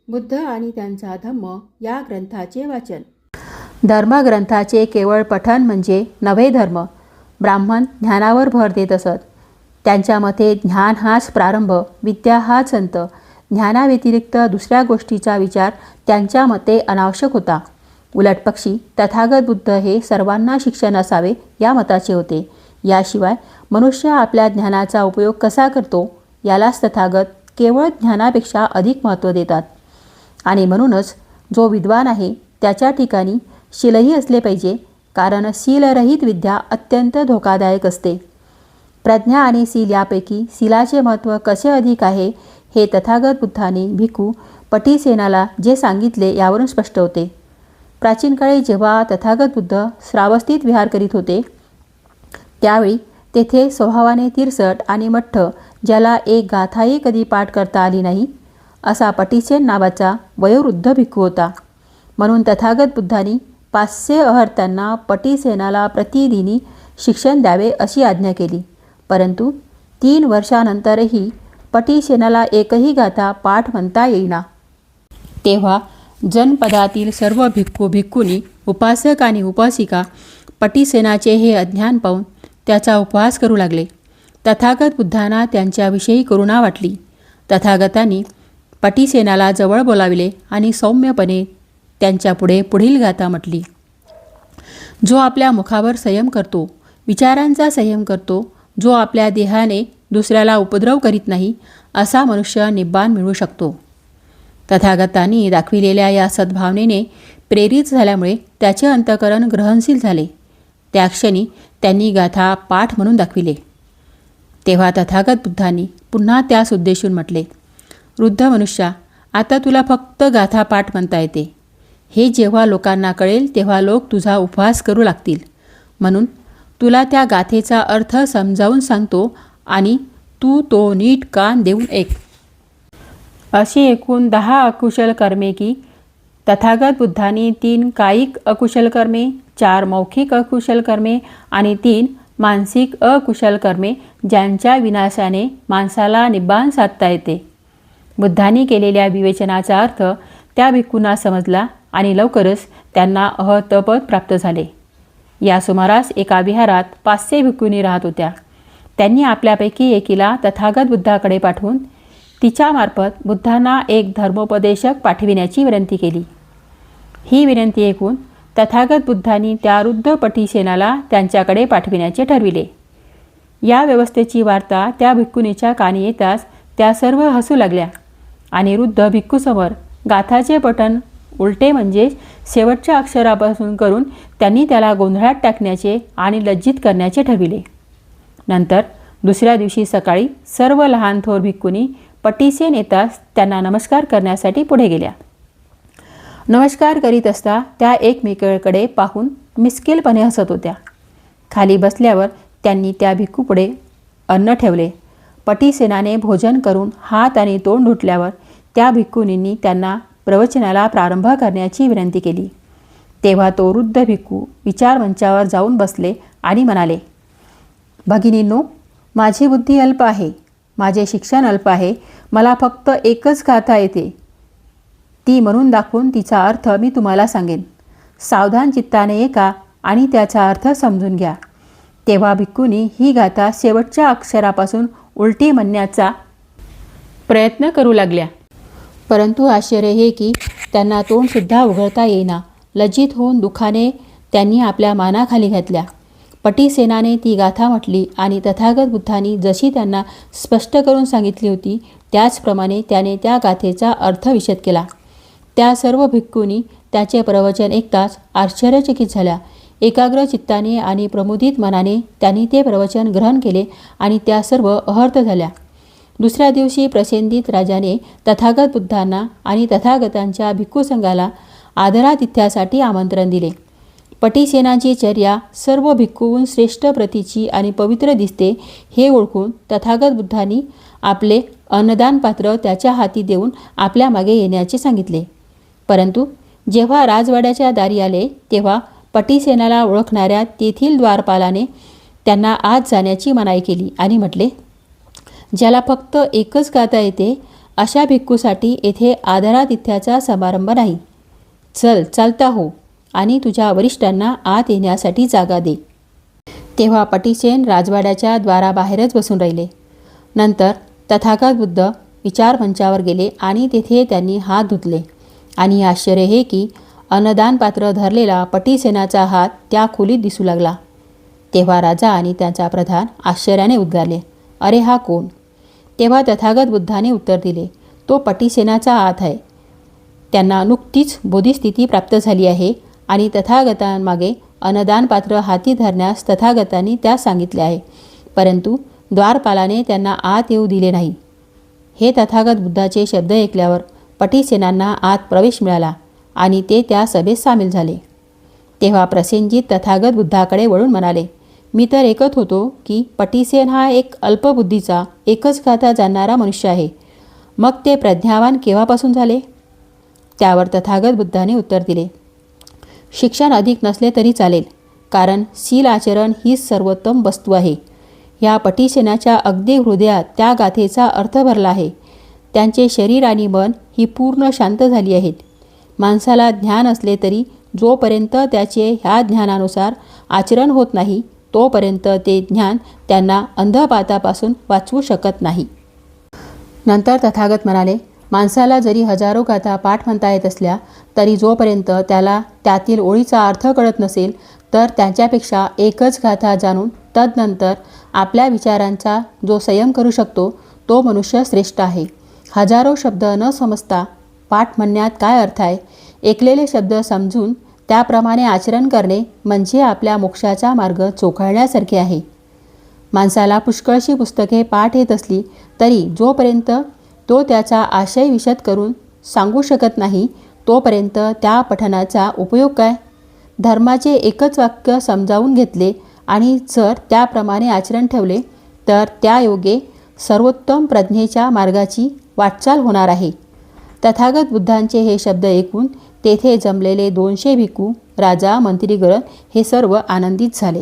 बुद्ध आणि त्यांचा धम्म या ग्रंथाचे वाचन. धर्मग्रंथाचे केवळ पठण म्हणजे नवे धर्म. ब्राह्मण ज्ञानावर भर देत असत. त्यांच्या मते ज्ञान हाच प्रारंभ, विद्या हाच अंत. ज्ञानाव्यतिरिक्त दुसऱ्या गोष्टीचा विचार त्यांच्या मते अनावश्यक होता. उलटपक्षी तथागत बुद्ध हे सर्वांना शिक्षण असावे या मताचे होते. याशिवाय मनुष्य आपल्या ज्ञानाचा उपयोग कसा करतो यालाच तथागत केवळ ज्ञानापेक्षा अधिक महत्त्व देतात. आणि म्हणूनच जो विद्वान आहे त्याच्या ठिकाणी शीलही असले पाहिजे, कारण शीलरहित विद्या अत्यंत धोकादायक असते. प्रज्ञा आणि शील यापैकी शीलाचे महत्त्व कसे अधिक आहे हे तथागत बुद्धांनी भिक्खू पटीसेनाला जे सांगितले यावरून स्पष्ट होते. प्राचीन काळी जेव्हा तथागत बुद्ध श्रावस्तीत विहार करीत होते त्यावेळी तेथे स्वभावाने तिरसट आणि मठ्ठ, ज्याला एक गाथाही कधी पाठ करता आली नाही, असा पटीसेन नावाचा वयोवृद्ध भिक्खू होता. म्हणून तथागत बुद्धांनी 500 अहर्त्यांना पटीसेनाला प्रतिदिनी शिक्षण द्यावे अशी आज्ञा केली. परंतु 3 वर्षानंतरही पटीसेनाला एकही गाथा पाठ म्हणता येईना. तेव्हा जनपदातील सर्व भिक्खू भिक्खुनी, उपासक आणि उपासिका पटीसेनाचे हे अज्ञान पाहून त्याचा उपहास करू लागले. तथागत बुद्धांना त्यांच्याविषयी करुणा वाटली. तथागतांनी पटीसेनाला जवळ बोलाविले आणि सौम्यपणे त्यांच्यापुढे पुढील गाथा म्हटली. जो आपल्या मुखावर संयम करतो, विचारांचा संयम करतो, जो आपल्या देहाने दुसऱ्याला उपद्रव करीत नाही, असा मनुष्य निब्बाण मिळवू शकतो. तथागतांनी दाखविलेल्या या सद्भावनेने प्रेरित झाल्यामुळे त्याचे अंतःकरण ग्रहणशील झाले. त्या क्षणी त्यांनी गाथा पाठ म्हणून दाखविले. तेव्हा तथागत बुद्धांनी पुन्हा त्यास उद्देशून म्हटले, वृद्ध मनुष्या, आता तुला फक्त गाथा पाठ म्हणता येते. हे जेव्हा लोकांना कळेल तेव्हा लोक तुझा उपहास करू लागतील. म्हणून तुला त्या गाथेचा अर्थ समजावून सांगतो आणि तू तो नीट कान देऊन ऐक. अशी एकूण 10 अकुशल कर्मे की तथागत बुद्धांनी 3 कायिक अकुशल कर्मे, 4 मौखिक अकुशल कर्मे आणि 3 मानसिक अकुशल कर्मे, ज्यांच्या विनाशाने माणसाला निब्बाण साधता येते. बुद्धांनी केलेल्या विवेचनाचा अर्थ त्या भिक्खूंना समजला आणि लवकरच त्यांना अहतपद प्राप्त झाले. या सुमारास एका विहारात 500 भिक्खुनी राहत होत्या. त्यांनी आपल्यापैकी एकीला तथागत बुद्धाकडे पाठवून तिच्यामार्फत बुद्धांना एक धर्मोपदेशक पाठविण्याची विनंती केली. ही विनंती ऐकून तथागत बुद्धांनी त्या वृद्ध पटीसेनाला त्यांच्याकडे पाठविण्याचे ठरविले. या व्यवस्थेची वार्ता त्या भिक्खुनीच्या कानी येताच त्या सर्व हसू लागल्या आणि वृद्ध भिक्खूसमोर गाथाचे पठण उलटे म्हणजे शेवटच्या अक्षरापासून करून त्यांनी त्याला गोंधळात टाकण्याचे आणि लज्जित करण्याचे ठरविले. नंतर दुसऱ्या दिवशी सकाळी सर्व लहान थोर भिक्खुनी पटीसेन येताच त्यांना नमस्कार करण्यासाठी पुढे गेल्या. नमस्कार करीत असता त्या एकमेकांकडे पाहून मिस्किलपणे हसत होत्या. खाली बसल्यावर त्यांनी त्या भिक्खूपुढे अन्न ठेवले. पटीसेनाने भोजन करून हात आणि तोंड धुतल्यावर त्या भिक्खुनींनी त्यांना प्रवचनाला प्रारंभ करण्याची विनंती केली. तेव्हा तो वृद्ध भिक्खू विचारमंचावर जाऊन बसले आणि म्हणाले, भगिनींनो, माझी बुद्धी अल्प आहे, माझे शिक्षण अल्प आहे, मला फक्त एकच गाथा येते. ती म्हणून दाखवून तिचा अर्थ मी तुम्हाला सांगेन. सावधान चित्ताने ऐका आणि त्याचा अर्थ समजून घ्या. तेव्हा भिक्खूंनी ही गाथा शेवटच्या अक्षरापासून उलटी म्हणण्याचा प्रयत्न करू लागल्या. परंतु आश्चर्य हे की त्यांना तोंडसुद्धा उघडता येईना. लज्जित होऊन दुःखाने त्यांनी आपल्या मानाखाली घातल्या. पटीसेनाने ती गाथा म्हटली आणि तथागत बुद्धांनी जशी त्यांना स्पष्ट करून सांगितली होती त्याचप्रमाणे त्याने त्या गाथेचा अर्थ विशद केला. त्या सर्व भिक्खूंनी त्याचे प्रवचन ऐकताच आश्चर्यचकित झाल्या. एकाग्र चित्ताने आणि प्रमुदित मनाने त्यांनी ते प्रवचन ग्रहण केले आणि त्या सर्व अहर्त झाल्या. दुसऱ्या दिवशी प्रसेनजित राजाने तथागत बुद्धांना आणि तथागतांच्या भिक्खू संघाला आदरातिथ्यासाठी आमंत्रण दिले. पटीसेनाची चर्या सर्व भिक्खूहून श्रेष्ठ प्रतीची आणि पवित्र दिसते हे ओळखून तथागत बुद्धांनी आपले अन्नदान पात्र त्याच्या हाती देऊन आपल्या मागे येण्याचे सांगितले. परंतु जेव्हा राजवाड्याच्या दारी आले तेव्हा पटीसेनाला ओळखणाऱ्या तेथील द्वारपालाने त्यांना आत जाण्याची मनाई केली आणि म्हटले, ज्याला फक्त एकच गाथा येते अशा भिक्खूसाठी येथे आदरातिथ्याचा समारंभ नाही. चल, चालता हो आणि तुझ्या वरिष्ठांना आत येण्यासाठी जागा दे. तेव्हा पटीसेन राजवाड्याच्या द्वाराबाहेरच बसून राहिले. नंतर तथागत बुद्ध विचारमंचावर गेले आणि तेथे त्यांनी हात धुतले. आणि आश्चर्य हे की अन्नदान पात्र धरलेला पटीसेनाचा हात त्या खोलीत दिसू लागला. तेव्हा राजा आणि त्यांचा प्रधान आश्चर्याने उद्गारले, अरे हा कोण? तेव्हा तथागत बुद्धाने उत्तर दिले, तो पटीसेनाचा हात आहे. त्यांना नुकतीच बोधिस्थिती प्राप्त झाली आहे आणि तथागतांमागे अन्नदान पात्र हाती धरण्यास तथागतांनी त्यास सांगितले आहे, परंतु द्वारपालाने त्यांना आत येऊ दिले नाही. हे तथागत बुद्धाचे शब्द ऐकल्यावर पटीसेनांना आत प्रवेश मिळाला आणि ते त्या सभेत सामील झाले. तेव्हा प्रसेनजीत तथागत बुद्धाकडे वळून म्हणाले, मी तर ऐकत होतो की पटीसेन हा एक अल्पबुद्धीचा, एकच गाथा जाणणारा मनुष्य आहे. मग ते प्रज्ञावान केव्हापासून झाले? त्यावर तथागत बुद्धाने उत्तर दिले, शिक्षण अधिक नसले तरी चालेल, कारण शील आचरण ही सर्वोत्तम वस्तू आहे. या पटीसेनाच्या अगदी हृदयात त्या गाथेचा अर्थ भरला आहे. त्यांचे शरीर आणि मन ही पूर्ण शांत झाली आहेत. माणसाला ज्ञान असले तरी जोपर्यंत त्याचे ह्या ज्ञानानुसार आचरण होत नाही तोपर्यंत ते ज्ञान त्यांना अंधपातापासून वाचवू शकत नाही. नंतर तथागत म्हणाले, माणसाला जरी हजारो गाथा पाठ म्हणता येत असल्या तरी जोपर्यंत त्याला त्यातील ओळीचा अर्थ कळत नसेल तर त्यांच्यापेक्षा एकच गाथा जाणून तदनंतर आपल्या विचारांचा जो संयम करू शकतो तो मनुष्य श्रेष्ठ आहे. हजारो शब्द न समजता पाठ म्हणण्यात काय अर्थ आहे? ऐकलेले शब्द समजून त्याप्रमाणे आचरण करणे म्हणजे आपल्या मोक्षाचा मार्ग चोखाळण्यासारखे आहे. माणसाला पुष्कळशी पुस्तके पाठ येत असली तरी जोपर्यंत तो त्याचा आशय विशद करून सांगू शकत नाही तोपर्यंत त्या पठणाचा उपयोग काय? धर्माचे एकच वाक्य समजावून घेतले आणि जर त्याप्रमाणे आचरण ठेवले तर त्या योगे सर्वोत्तम प्रज्ञेच्या मार्गाची वाटचाल होणार आहे. तथागत बुद्धांचे हे शब्द ऐकून तेथे जमलेले 200 भिक्खू, राजा, मंत्रीगण हे सर्व आनंदित झाले.